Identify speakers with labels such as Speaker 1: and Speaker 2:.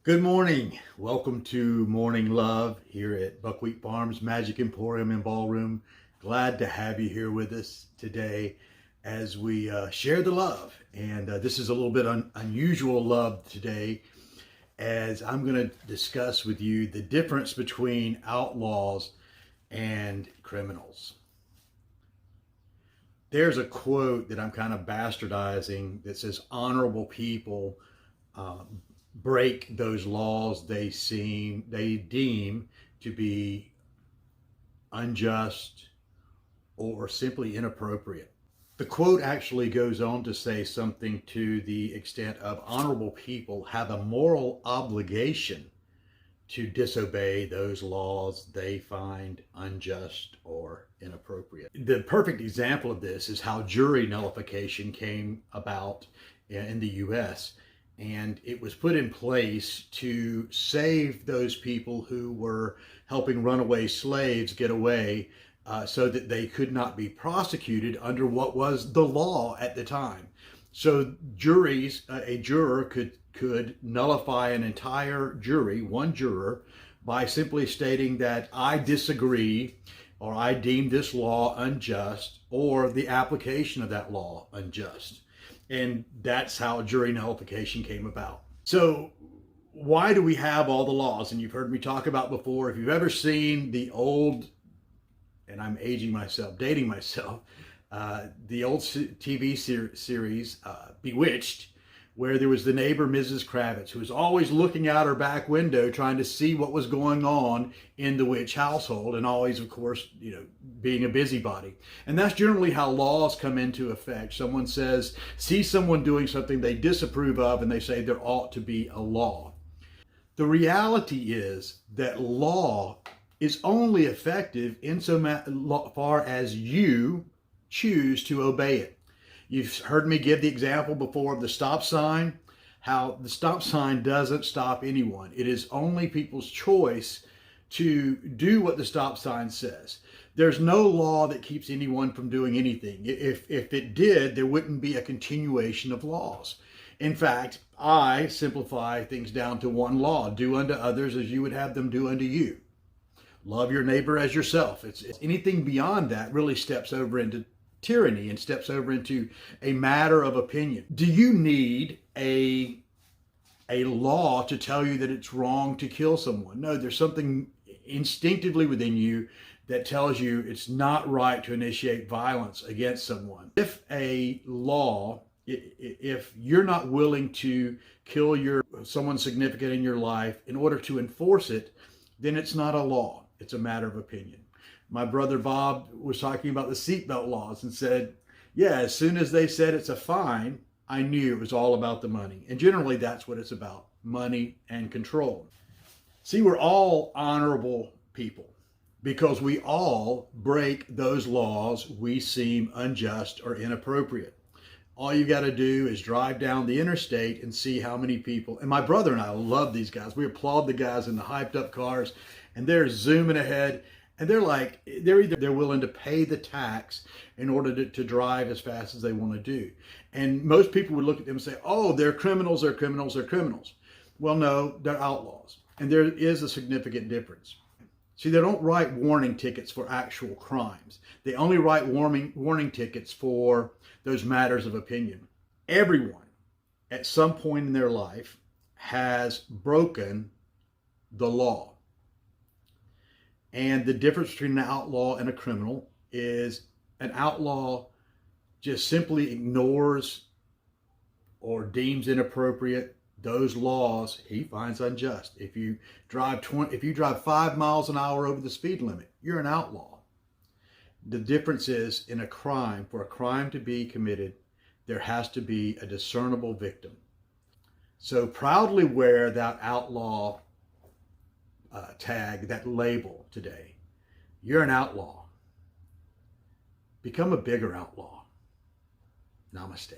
Speaker 1: Good morning. Welcome to Morning Love here at Buckwheat Farms Magic Emporium and Ballroom. Glad to have you here with us today as we share the love. And this is a little bit unusual love today, as I'm going to discuss with you the difference between outlaws and criminals. There's a quote that I'm kind of bastardizing that says, honorable people break those laws they deem to be unjust or simply inappropriate. The quote actually goes on to say something to the extent of honorable people have a moral obligation to disobey those laws they find unjust or inappropriate. The perfect example of this is how jury nullification came about in the US. And it was put in place to save those people who were helping runaway slaves get away, so that they could not be prosecuted under what was the law at the time. So juries, a juror could nullify an entire jury, one juror, by simply stating that I disagree, or I deem this law unjust, or the application of that law unjust. And that's how jury nullification came about. So why do we have all the laws? And you've heard me talk about before, if you've ever seen the old, and I'm dating myself, the old TV series Bewitched, where there was the neighbor, Mrs. Kravitz, who was always looking out her back window trying to see what was going on in the witch household, and always, of course, being a busybody. And that's generally how laws come into effect. Someone sees someone doing something they disapprove of, and they say there ought to be a law. The reality is that law is only effective insofar as you choose to obey it. You've heard me give the example before of the stop sign, how the stop sign doesn't stop anyone. It is only people's choice to do what the stop sign says. There's no law that keeps anyone from doing anything. If it did, there wouldn't be a continuation of laws. In fact, I simplify things down to one law: do unto others as you would have them do unto you. Love your neighbor as yourself. It's anything beyond that really steps over into tyranny and steps over into a matter of opinion. Do you need a law to tell you that it's wrong to kill someone? No, there's something instinctively within you that tells you it's not right to initiate violence against someone. If you're not willing to kill someone significant in your life in order to enforce it, then it's not a law. It's a matter of opinion. My brother Bob was talking about the seatbelt laws and said, yeah, as soon as they said it's a fine, I knew it was all about the money. And generally that's what it's about: money and control. See, we're all honorable people because we all break those laws we seem unjust or inappropriate. All you got to do is drive down the interstate and see how many people, and my brother and I love these guys. We applaud the guys in the hyped up cars, and they're zooming ahead. And they're willing to pay the tax in order to drive as fast as they want to do. And most people would look at them and say, oh, they're criminals, they're criminals, they're criminals. Well, no, they're outlaws. And there is a significant difference. See, they don't write warning tickets for actual crimes. They only write warning tickets for those matters of opinion. Everyone at some point in their life has broken the law. And the difference between an outlaw and a criminal is an outlaw just simply ignores or deems inappropriate those laws he finds unjust. If you drive 5 miles an hour over the speed limit, you're an outlaw. The difference is, in a crime, for a crime to be committed, there has to be a discernible victim. So proudly wear that outlaw tag, that label today. You're an outlaw. Become a bigger outlaw. Namaste.